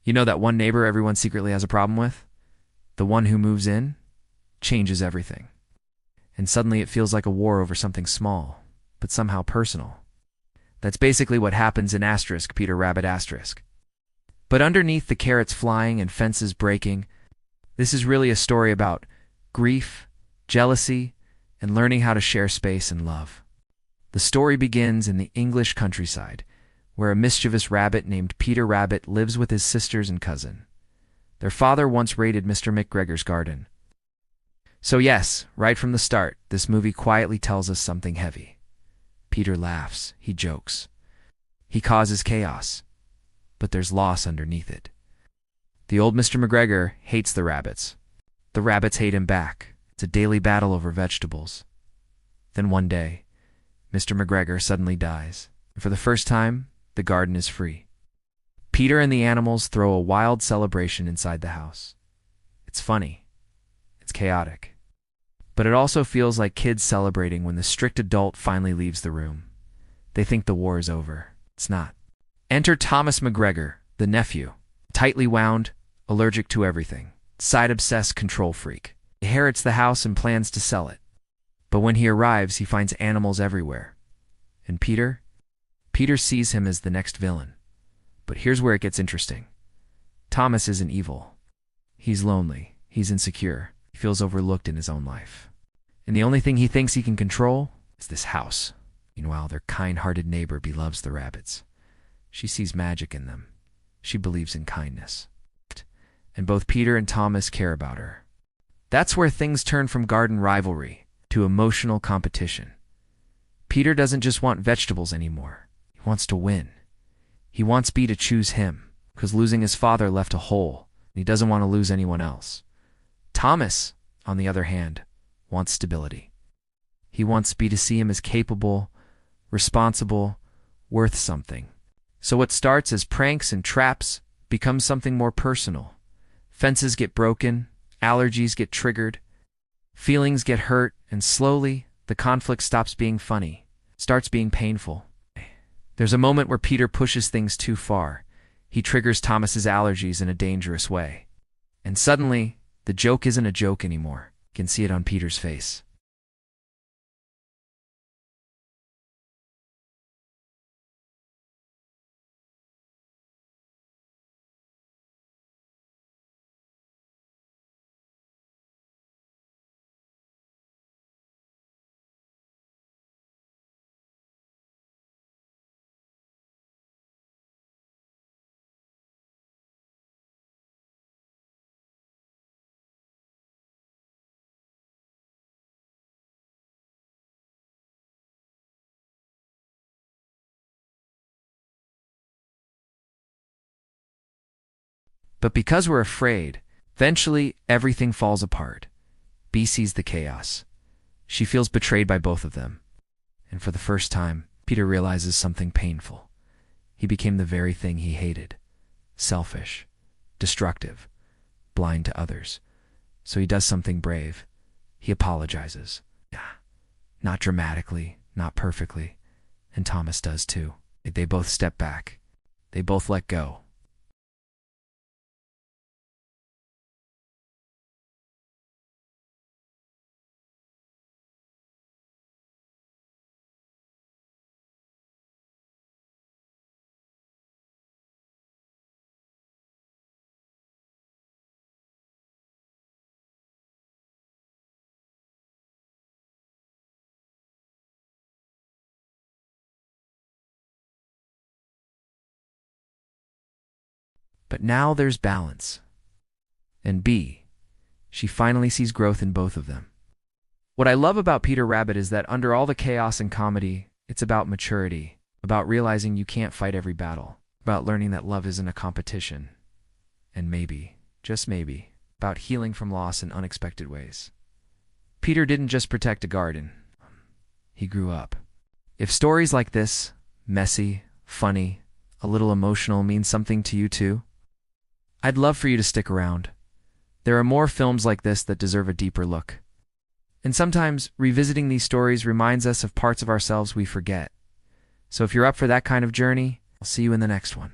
You know that one neighbor everyone secretly has a problem with? The one who moves in, changes everything. And suddenly it feels like a war over something small, but somehow personal. That's basically what happens in Asterisk, Peter Rabbit Asterisk. But underneath the carrots flying and fences breaking, this is really a story about grief, jealousy, and learning how to share space and love. The story begins in the English countryside, where a mischievous rabbit named Peter Rabbit lives with his sisters and cousin. Their father once raided Mr. McGregor's garden. So yes, right from the start, this movie quietly tells us something heavy. Peter laughs, he jokes. He causes chaos, but there's loss underneath it. The old Mr. McGregor hates the rabbits. The rabbits hate him back. It's a daily battle over vegetables. Then one day, Mr. McGregor suddenly dies, and for the first time, the garden is free. Peter and the animals throw a wild celebration inside the house. It's funny. It's chaotic. But it also feels like kids celebrating when the strict adult finally leaves the room. They think the war is over. It's not. Enter Thomas McGregor, the nephew. Tightly wound, allergic to everything. Side-obsessed control freak. He inherits the house and plans to sell it. But when he arrives, he finds animals everywhere. And Peter sees him as the next villain. But here's where it gets interesting. Thomas isn't evil. He's lonely. He's insecure. He feels overlooked in his own life. And the only thing he thinks he can control is this house. Meanwhile, their kind-hearted neighbor beloves the rabbits. She sees magic in them. She believes in kindness. And both Peter and Thomas care about her. That's where things turn from garden rivalry to emotional competition. Peter doesn't just want vegetables anymore. He wants to win. He wants Bee to choose him, because losing his father left a hole, and he doesn't want to lose anyone else. Thomas, on the other hand, wants stability. He wants Bee to see him as capable, responsible, worth something. So what starts as pranks and traps becomes something more personal. Fences get broken, allergies get triggered, feelings get hurt, and slowly, the conflict stops being funny, starts being painful. There's a moment where Peter pushes things too far. He triggers Thomas's allergies in a dangerous way. And suddenly, the joke isn't a joke anymore. You can see it on Peter's face. But because we're afraid, eventually everything falls apart. Bee sees the chaos. She feels betrayed by both of them. And for the first time, Peter realizes something painful. He became the very thing he hated. Selfish, destructive, blind to others. So he does something brave. He apologizes. Not dramatically, not perfectly. And Thomas does too. They both step back. They both let go. But now there's balance. And Bee, she finally sees growth in both of them. What I love about Peter Rabbit is that under all the chaos and comedy, it's about maturity, about realizing you can't fight every battle, about learning that love isn't a competition, and maybe, just maybe, about healing from loss in unexpected ways. Peter didn't just protect a garden. He grew up. If stories like this, messy, funny, a little emotional, mean something to you too, I'd love for you to stick around. There are more films like this that deserve a deeper look. And sometimes, revisiting these stories reminds us of parts of ourselves we forget. So if you're up for that kind of journey, I'll see you in the next one.